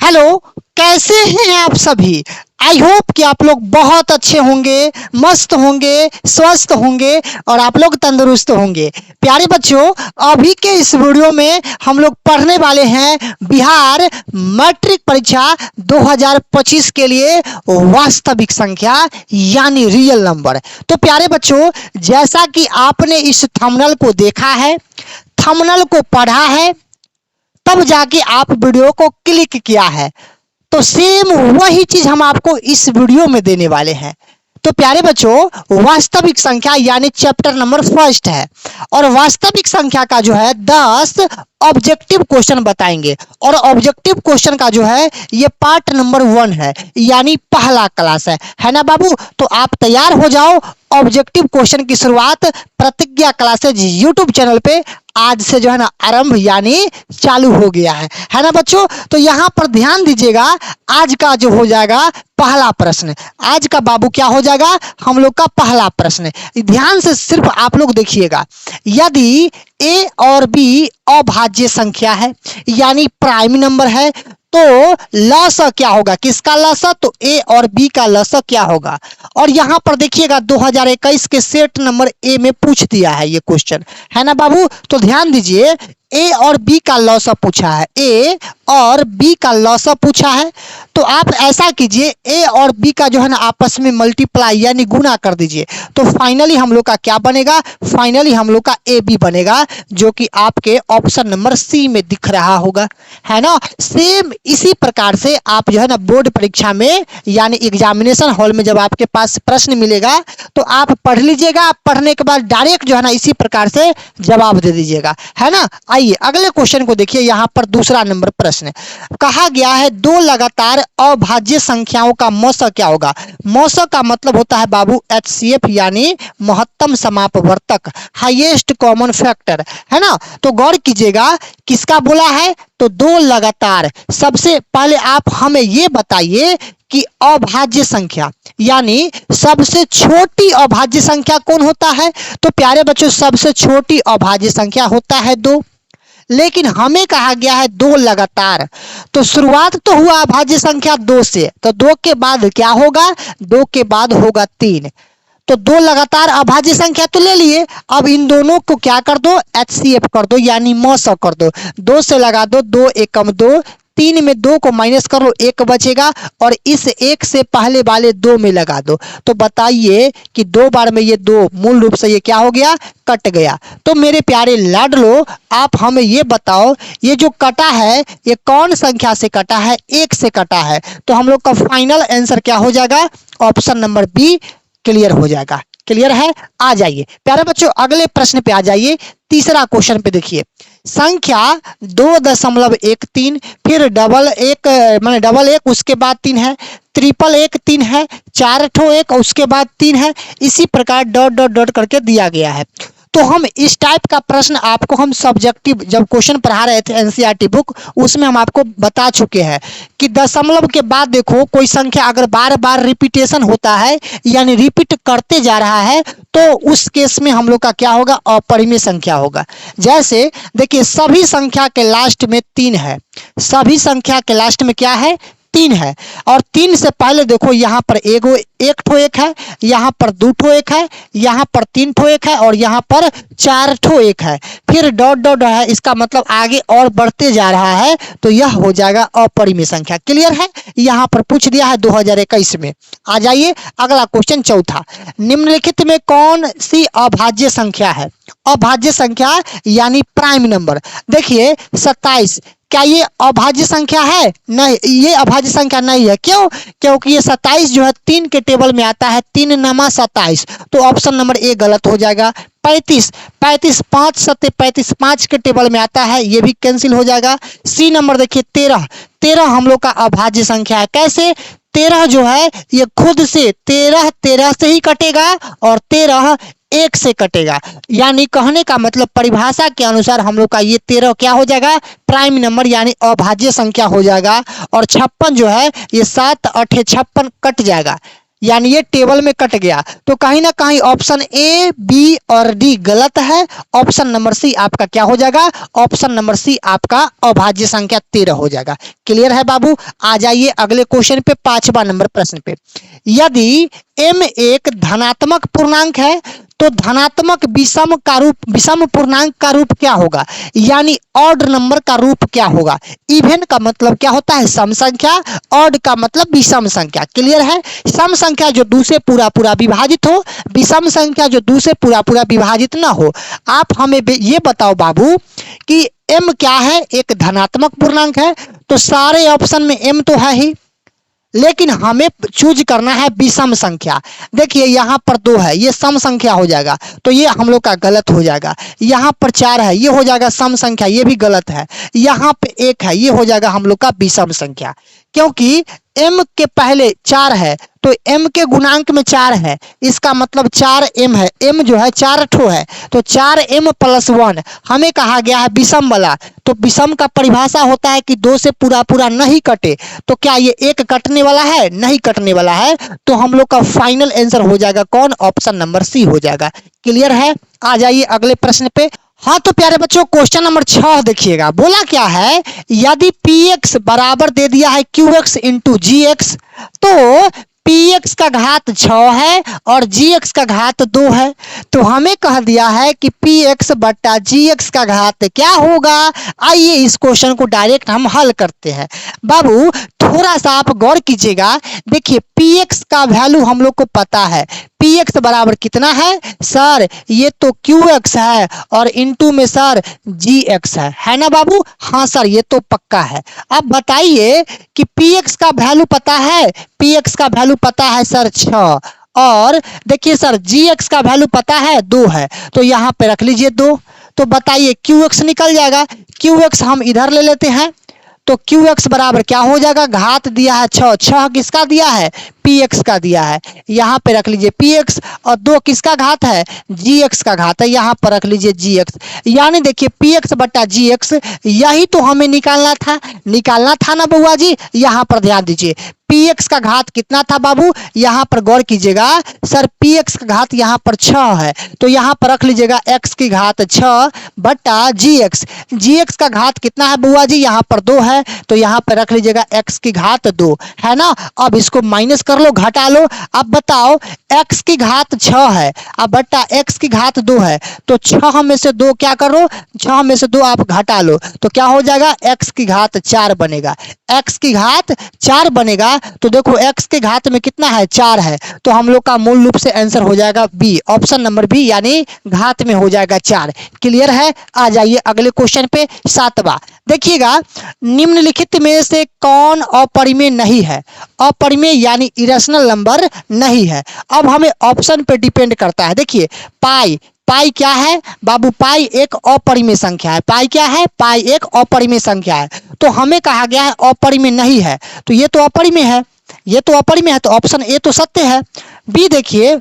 Hello, कैसे हैं आप सभी। आई होप कि आप लोग बहुत अच्छे होंगे, मस्त होंगे, स्वस्थ होंगे और आप लोग तंदुरुस्त होंगे। प्यारे बच्चों, अभी के इस वीडियो में हम लोग पढ़ने वाले हैं बिहार मैट्रिक परीक्षा 2025 के लिए वास्तविक संख्या यानी रियल नंबर। तो प्यारे बच्चों, जैसा कि आपने इस थंबनेल को देखा है, थंबनेल को पढ़ा है, तब जाके आप वीडियो को क्लिक किया है, तो सेम वही चीज हम आपको इस वीडियो में देने वाले हैं। तो प्यारे बच्चों, वास्तविक संख्या यानी चैप्टर नंबर फर्स्ट है और वास्तविक संख्या का जो है 10 ऑब्जेक्टिव क्वेश्चन बताएंगे और ऑब्जेक्टिव क्वेश्चन का जो है ये पार्ट नंबर 1 है यानी पहला क्लास है ना बाबू। तो आप तैयार हो जाओ, ऑब्जेक्टिव क्वेश्चन की शुरुआत प्रतिज्ञा क्लासेज यूट्यूब चैनल पे आज से जो है ना आरंभ यानी चालू हो गया है ना बच्चों। तो यहाँ पर ध्यान दीजिएगा, आज का जो हो जाएगा पहला प्रश्न, आज का बाबू क्या हो जाएगा हम लोग का पहला प्रश्न। ध्यान से सिर्फ आप लोग देखिएगा, यदि ए और बी अभाज्य संख्या है यानी प्राइम नंबर है तो लसा क्या होगा, किसका लसा, तो ए और बी का लसा क्या होगा। और यहां पर देखिएगा 2021 के सेट नंबर ए में पूछ दिया है ये क्वेश्चन, है ना बाबू। तो ध्यान दीजिए, ए और बी का लसा पूछा है, ए और बी का लसा पूछा है। तो आप ऐसा कीजिए, ए और बी का जो है ना आपस में मल्टीप्लाई यानी गुना कर दीजिए, तो फाइनली हम लोग का क्या बनेगा, फाइनली हम लोग का ए बी बनेगा, जो कि आपके ऑप्शन नंबर सी में दिख रहा होगा, है ना। सेम इसी प्रकार से आप जो है ना बोर्ड परीक्षा में यानी एग्जामिनेशन हॉल में जब आपके पास प्रश्न मिलेगा तो आप पढ़ लीजिएगा, पढ़ने के बाद डायरेक्ट जो है ना इसी प्रकार से जवाब दे दीजिएगा, है ना। आइए अगले क्वेश्चन को देखिए, यहाँ पर दूसरा नंबर प्रश्न कहा गया है, दो लगातार अभाज्य संख्याओं का मौसा क्या होगा। मौसा का मतलब होता है बाबू HCF यानी महत्तम समापवर्तक, हाईएस्ट कॉमन फैक्टर, है ना। तो गौर कीजिएगा किसका बोला है, तो दो लगातार। सबसे पहले आप हमें ये बताइए कि अभाज्य संख्या यानी सबसे छोटी अभाज्य संख्या कौन होता है। तो प्यारे बच्चों, सबसे छोटी अभाज्य संख्या होता है 2, लेकिन हमें कहा गया है 2 लगातार। तो शुरुआत तो हुआ अभाज्य संख्या 2 से, तो 2 के बाद क्या होगा, 2 के बाद होगा 3। तो 2 लगातार अभाज्य संख्या तो ले लिए, अब इन दोनों को क्या कर दो, HCF कर दो यानी मौसा कर दो। 2 से लगा दो, 2 एकम 2, 3 में 2 को माइनस कर लो, 1 बचेगा और इस 1 से पहले वाले 2 में लगा दो। तो बताइए कि 2 बार में ये 2 मूल रूप से ये क्या हो गया, कट गया। तो मेरे प्यारे लाडलो, आप हमें ये बताओ, ये जो कटा है ये कौन संख्या से कटा है, 1 से कटा है। तो हम लोग का फाइनल आंसर क्या हो जाएगा, ऑप्शन नंबर बी क्लियर हो जाएगा। क्लियर है। आ जाइए प्यारे बच्चों, अगले प्रश्न पे आ जाइए। तीसरा क्वेश्चन पे देखिए, संख्या 2.13, फिर डबल एक उसके बाद 3 है, ट्रिपल 1 3 है, 4 ठो 1 उसके बाद 3 है, इसी प्रकार डॉट डॉट डॉट करके दिया गया है। तो हम इस टाइप का प्रश्न आपको हम सब्जेक्टिव जब क्वेश्चन पढ़ा रहे थे NCERT बुक, उसमें हम आपको बता चुके हैं कि दशमलव के बाद देखो कोई संख्या अगर बार बार रिपीटेशन होता है यानी रिपीट करते जा रहा है तो उस केस में हम लोग का क्या होगा, अपरिमेय संख्या होगा। जैसे देखिए, सभी संख्या के लास्ट में 3 है, सभी संख्या के लास्ट में क्या है, 3 है। और 3 से पहले देखो यहाँ पर एक ठो 1 है, यहाँ पर 2 ठो 1 है, यहाँ पर 3 ठो 1 है और यहाँ पर 4 ठो 1 है, फिर डॉट डॉट है, इसका मतलब आगे और बढ़ते जा रहा है, तो यह हो जाएगा अपरिमेय संख्या। क्लियर है। यहाँ पर पूछ दिया है 2021 में। आ जाइए अगला क्वेश्चन चौथा, निम्नलिखित में कौन सी अभाज्य संख्या है। अभाज्य संख्या यानी प्राइम नंबर। देखिए 27, क्या ये अभाज्य संख्या है, नहीं, ये अभाज्य संख्या नहीं है। क्यों, क्योंकि ये 27 जो है 3 के टेबल में आता है, 3 नमा 27, तो ऑप्शन नंबर ए गलत हो जाएगा। 35 5 7 35 5 के टेबल में आता है, ये भी कैंसिल हो जाएगा। सी नंबर देखिए 13 हम लोग का अभाज्य संख्या है। कैसे, 13 जो है ये खुद से 13 से ही कटेगा और 13 1 से कटेगा, यानी कहने का मतलब परिभाषा के अनुसार हम लोग का ये 13 क्या हो जाएगा, प्राइम नंबर यानी अभाज्य संख्या हो जाएगा। और 56 जो है ये 7 8 56 कट जाएगा, यानी ये टेबल में कट गया। तो कहीं ना कहीं ऑप्शन ए, बी और डी गलत है। ऑप्शन नंबर सी आपका क्या हो जाएगा? ऑप्शन नंबर सी आपका अभाज्य संख्या 13 हो जाएगा। क्लियर है बाबू? आ जाइए अगले क्वेश्चन पे, 5वां नंबर प्रश्न पे। यदि m एक धनात्मक पूर्णांक है तो धनात्मक विषम पूर्णांक का रूप क्या होगा? यानी ऑड नंबर का रूप क्या होगा? इवन का मतलब क्या होता है? सम संख्या। ऑड का मतलब विषम संख्या। क्लियर है? सम संख्या जो 2 से पूरा पूरा विभाजित हो, विषम संख्या जो 2 से पूरा पूरा विभाजित ना हो। आप हमें ये बताओ बाबू कि m क्या है? एक धनात्मक पूर्णांक है, तो सारे ऑप्शन में m तो है ही, लेकिन हमें चूज करना है विषम संख्या। देखिए यहाँ पर 2 है, ये सम संख्या हो जाएगा, तो ये हम लोग का गलत हो जाएगा। यहाँ पर 4 है, ये हो जाएगा सम संख्या, ये भी गलत है। यहाँ पे 1 है, ये हो जाएगा हम लोग का विषम संख्या, क्योंकि m के पहले 4 है तो m के गुणांक में 4 है, इसका मतलब 4m है। m जो है 4 ठो है, तो 4m + 1 हमें कहा गया है विषम वाला। तो विषम का परिभाषा होता है कि 2 से पूरा पूरा नहीं कटे। तो क्या ये 1 कटने वाला है? नहीं कटने वाला है। तो हम लोग का फाइनल आंसर हो जाएगा कौन? ऑप्शन नंबर सी हो जाएगा। क्लियर है? आ जाइए अगले प्रश्न पे। हाँ तो प्यारे बच्चों, क्वेश्चन नंबर 6 देखिएगा। बोला क्या है? यदि px बराबर दे दिया है qx × gx, तो px का घात 6 है और gx का घात 2 है। तो हमें कह दिया है कि px बटा gx का घात क्या होगा? आइए इस क्वेश्चन को डायरेक्ट हम हल करते हैं। बाबू थोड़ा सा आप गौर कीजिएगा। देखिए px का वैल्यू हम लोग को पता है। px बराबर कितना है सर? ये तो qx है और इनटू में सर gx है ना बाबू? हाँ सर, ये तो पक्का है। अब बताइए कि px का वैल्यू पता है? px का वैल्यू पता है सर 6, और देखिए सर gx का वैल्यू पता है 2 है, तो यहाँ पे रख लीजिए 2। तो बताइए qx निकल जाएगा, qx हम इधर ले लेते हैं, तो qx बराबर क्या हो जाएगा? घात दिया है 6, 6 किसका दिया है? px का दिया है, यहाँ पे रख लीजिए px, और 2 किसका घात है? gx का घात है, यहाँ पर रख लीजिए gx। यानी देखिए px बटा gx, यही तो हमें निकालना था ना बुआ जी। यहाँ पर ध्यान दीजिए, px का घात कितना था बाबू? यहाँ पर गौर कीजिएगा सर, px का घात यहाँ पर 6 है, तो यहाँ पर रख लीजिएगा x की घात 6 बटा gx। gx का घात कितना है बुआ जी? यहाँ पर 2 है, तो यहाँ पर रख लीजिएगा x की घात 2 है ना। अब इसको माइनस कर लो, घटा लो। अब बताओ x की घात 6 है, अब बटा x की घात 2 है, तो 6 में से 2 क्या करो? 6 में से 2 आप घटा लो, तो क्या हो जाएगा? x की घात 4 बनेगा। x की घात 4 बनेगा, तो देखो x के घात में कितना है? 4 है, तो हम लोग का मूल रूप से आंसर हो जाएगा बी, ऑप्शन नंबर बी, यानी घात में हो जाएगा 4। क्लियर है? आ जाइए अगले क्वेश्चन पे, 7वां देखिएगा। निम्नलिखित में से कौन अपरिमेय नहीं है? अपरिमेय यानी इरेशनल नंबर नहीं है। अब हमें ऑप्शन पे डिपेंड करता है। देखिए पाई क्या है बाबू? पाई एक अपरिमेय संख्या है। पाई क्या है? पाई एक अपरिमेय संख्या है। तो हमें कहा गया है अपरिमेय नहीं है, तो ये तो अपरिमेय है, ये तो अपरिमेय है, तो ऑप्शन ए तो सत्य है। बी देखिए,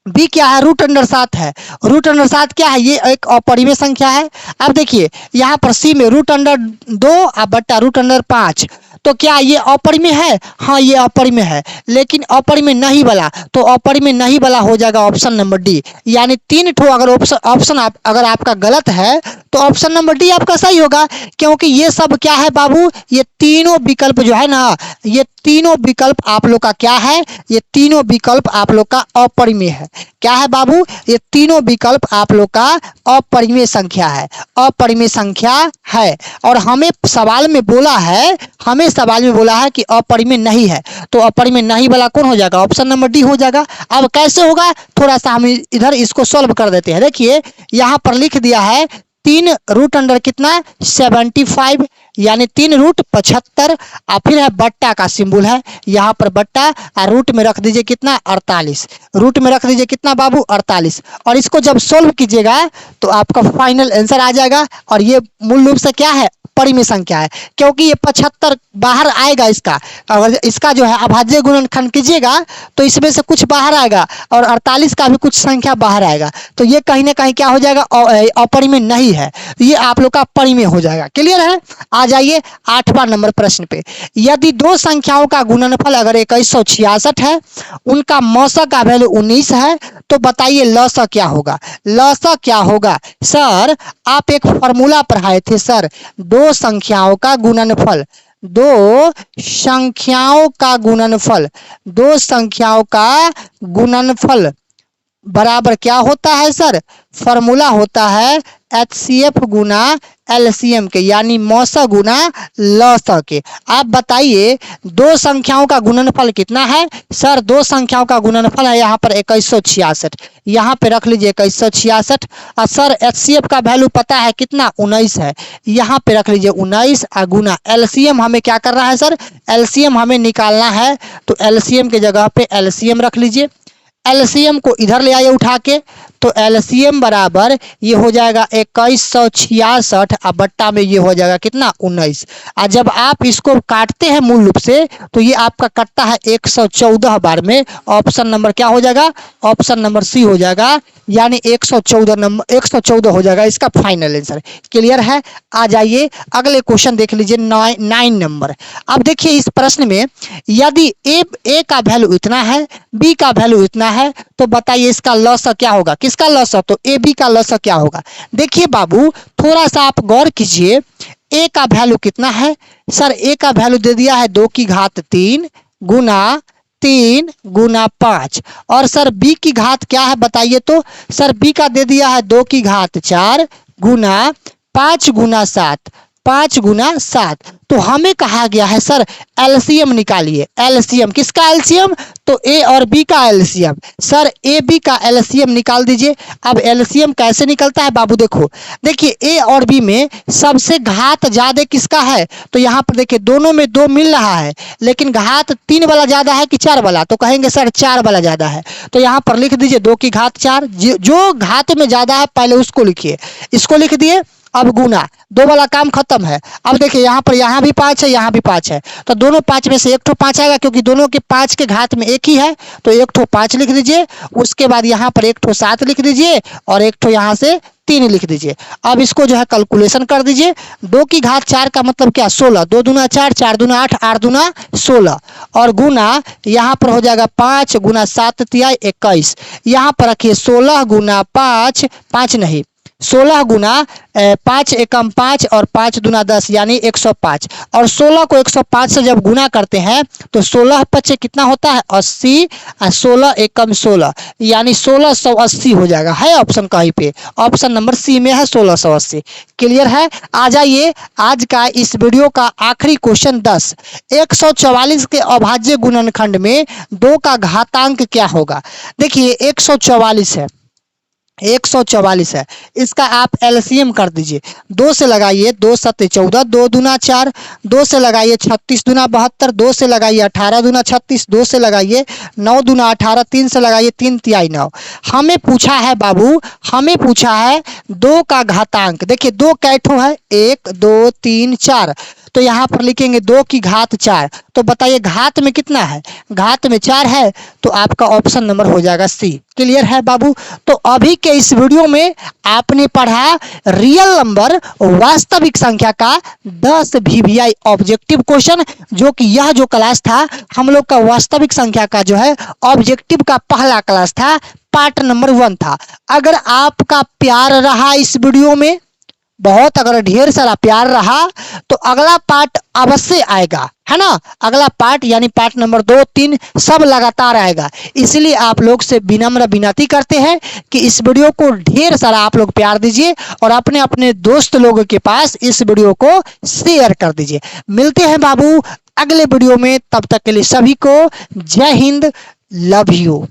बी क्या है? √7 है। √7 क्या है? ये एक अपरिमेय संख्या है। अब देखिए यहाँ पर सी में √2 और बट्टा √5, तो क्या ये अपरिमेय है? हाँ ये अपरिमेय है, लेकिन अपरिमेय नहीं वाला, तो अपरिमेय नहीं वाला हो जाएगा ऑप्शन नंबर डी। यानी 3 ठो अगर ऑप्शन अगर आपका गलत है तो ऑप्शन नंबर डी आपका सही होगा, क्योंकि ये सब क्या है बाबू? ये तीनों विकल्प जो है ना, ये तीनों विकल्प आप लोग का क्या है? ये तीनों विकल्प आप लोग का अपरिमेय है। क्या है बाबू? ये तीनों विकल्प आप लोग का अपरिमेय संख्या है, अपरिमेय संख्या है। और हमें सवाल में बोला है कि अपरिमेय नहीं है, तो अपरिमेय नहीं वाला कौन हो जाएगा? ऑप्शन नंबर डी हो जाएगा। अब कैसे होगा? थोड़ा सा हम इधर इसको सॉल्व कर देते हैं। देखिए यहाँ पर लिख दिया है 3 कितना? 75, यानी 3 √75, और फिर है बट्टा का सिंबल है, यहाँ पर बट्टा, और रूट में रख दीजिए कितना? 48। रूट में रख दीजिए कितना बाबू? 48। और इसको जब सोल्व कीजिएगा तो आपका फाइनल आंसर आ जाएगा। और ये मूल रूप से क्या है? परिमेय संख्या है, क्योंकि ये 75 बाहर आएगा इसका। अगर इसका जो है अभाज्य गुणनखंड कीजिएगा तो इसमें से कुछ बाहर आएगा और 48 का भी कुछ संख्या बाहर आएगा, तो ये कहीं ना कहीं क्या हो जाएगा, अपरिमेय नहीं है, ये आप लोग का परिमेय हो जाएगा। क्लियर है? आ जाइए 8वां नंबर प्रश्न पे। यदि दो संख्याओं का गुणनफल अगर 2166 है, उनका मौसा का वैल्यू 19 है, तो बताइए लसा क्या होगा? लसा क्या होगा? सर आप एक फॉर्मूला पढ़ाए थे सर, दो संख्याओं का गुणनफल, दो संख्याओं का गुणनफल, दो संख्याओं का गुणनफल बराबर क्या होता है सर? फॉर्मूला होता है HCF गुना LCM के, यानी मौसा गुना लसा के। आप बताइए दो संख्याओं का गुणनफल कितना है? सर दो संख्याओं का गुणनफल है यहाँ पर 2166, यहाँ पे रख लीजिए 2166। और सर HCF का वैल्यू पता है कितना? 19 है, यहाँ पे रख लीजिए 19 गुना LCM हमें क्या करना है सर? LCM हमें निकालना है, तो LCM के जगह पे LCM रख लीजिए। LCM को इधर ले आइए उठा के, तो LCM बराबर ये हो जाएगा 2166 और बट्टा में ये हो जाएगा कितना? 19। और जब आप इसको काटते हैं मूल रूप से तो ये आपका कटता है 114 बार में। ऑप्शन नंबर क्या हो जाएगा? ऑप्शन नंबर सी हो जाएगा, यानी 114 हो जाएगा इसका फाइनल आंसर। क्लियर है? आ जाइए अगले क्वेश्चन देख लीजिए 9 नंबर। अब देखिए इस प्रश्न में यदि ए का वैल्यू इतना है, बी का वैल्यू इतना है, तो बताइए इसका लसा क्या होगा? किसका लसा? तो ए बी का लसा क्या होगा? देखिए बाबू थोड़ा सा आप गौर कीजिए, ए का वैल्यू कितना है? सर ए का वैल्यू दे दिया है 2 की घात 3 गुना 3 गुना 5। और सर बी की घात क्या है बताइए? तो सर बी का दे दिया है 2 की घात 4 गुना 5 गुना 7, 5 गुना 7। तो हमें कहा गया है सर LCM निकालिए। LCM किसका? LCM तो ए और बी का LCM। सर ए बी का LCM निकाल दीजिए। अब LCM कैसे निकलता है बाबू? देखिए ए और बी में सबसे घात ज्यादा किसका है? तो यहाँ पर देखिए दोनों में 2 मिल रहा है, लेकिन घात 3 वाला ज्यादा है कि 4 वाला? तो कहेंगे सर 4 वाला ज्यादा है, तो यहाँ पर लिख दीजिए 2 की घात 4। जो घात में ज्यादा है पहले उसको लिखिए, इसको लिख दिए। अब गुना 2 वाला काम खत्म है। अब देखिए यहाँ पर यहाँ भी 5 है, यहाँ भी 5 है, तो दोनों 5 में से एक ठो 5 आएगा, क्योंकि दोनों के 5 के घात में एक ही है, तो एक ठो 5 लिख दीजिए। उसके बाद यहाँ पर एक ठो 7 लिख दीजिए और एक ठो यहाँ से 3 लिख दीजिए। अब इसको जो है कैलकुलेशन कर दीजिए। 2 की घात 4 का मतलब क्या? 16, 2 दूना 4, 4 दूना 8, 8 दूना 16, और गुना यहाँ पर हो जाएगा 5 गुना 7 तिया 21। यहाँ पर रखिए 16 गुना 5, 5 नहीं 16 गुना 5 एकम 5 और 5 दूना 10, यानी 105। और 16 को 105 से जब गुना करते हैं तो 16 पचे कितना होता है? 80, 16 एकम 16, यानी 1680 हो जाएगा। है ऑप्शन कहीं पे? ऑप्शन नंबर सी में है 1680। क्लियर है? आ जाइए आज का इस वीडियो का आखिरी क्वेश्चन 10। 144 के अभाज्य गुणनखंड में 2 का घातांक क्या होगा? देखिए 144 है, 144 है, इसका आप LCM कर दीजिए। 2 से लगाइए 2 7 14, 2 दूना 4, 2 से लगाइए 36 दूना 72, 2 से लगाइए 18 दूना 36, 2 से लगाइए 9 दूना 18, 3 से लगाइए 3 तिहाई 9। हमें पूछा है बाबू, हमें पूछा है 2 का घातांक। देखिए 2 कैठो है? 1 2 3 4, तो यहाँ पर लिखेंगे 2 की घात 4। तो बताइए घात में कितना है? घात में 4 है, तो आपका ऑप्शन नंबर हो जाएगा सी। क्लियर है बाबू? तो अभी के इस वीडियो में आपने पढ़ा रियल नंबर वास्तविक संख्या का 10 VVI ऑब्जेक्टिव क्वेश्चन, जो कि यह जो क्लास था हम लोग का वास्तविक संख्या का जो है ऑब्जेक्टिव का पहला क्लास था, पार्ट नंबर 1 था। अगर आपका प्यार रहा इस वीडियो में, बहुत अगर ढेर सारा प्यार रहा, तो अगला पार्ट अवश्य आएगा, है ना? अगला पार्ट यानी पार्ट नंबर 2 3 सब लगातार आएगा। इसलिए आप लोग से विनम्र विनती करते हैं कि इस वीडियो को ढेर सारा आप लोग प्यार दीजिए और अपने अपने दोस्त लोगों के पास इस वीडियो को शेयर कर दीजिए। मिलते हैं बाबू अगले वीडियो में, तब तक के लिए सभी को जय हिंद, लव यू।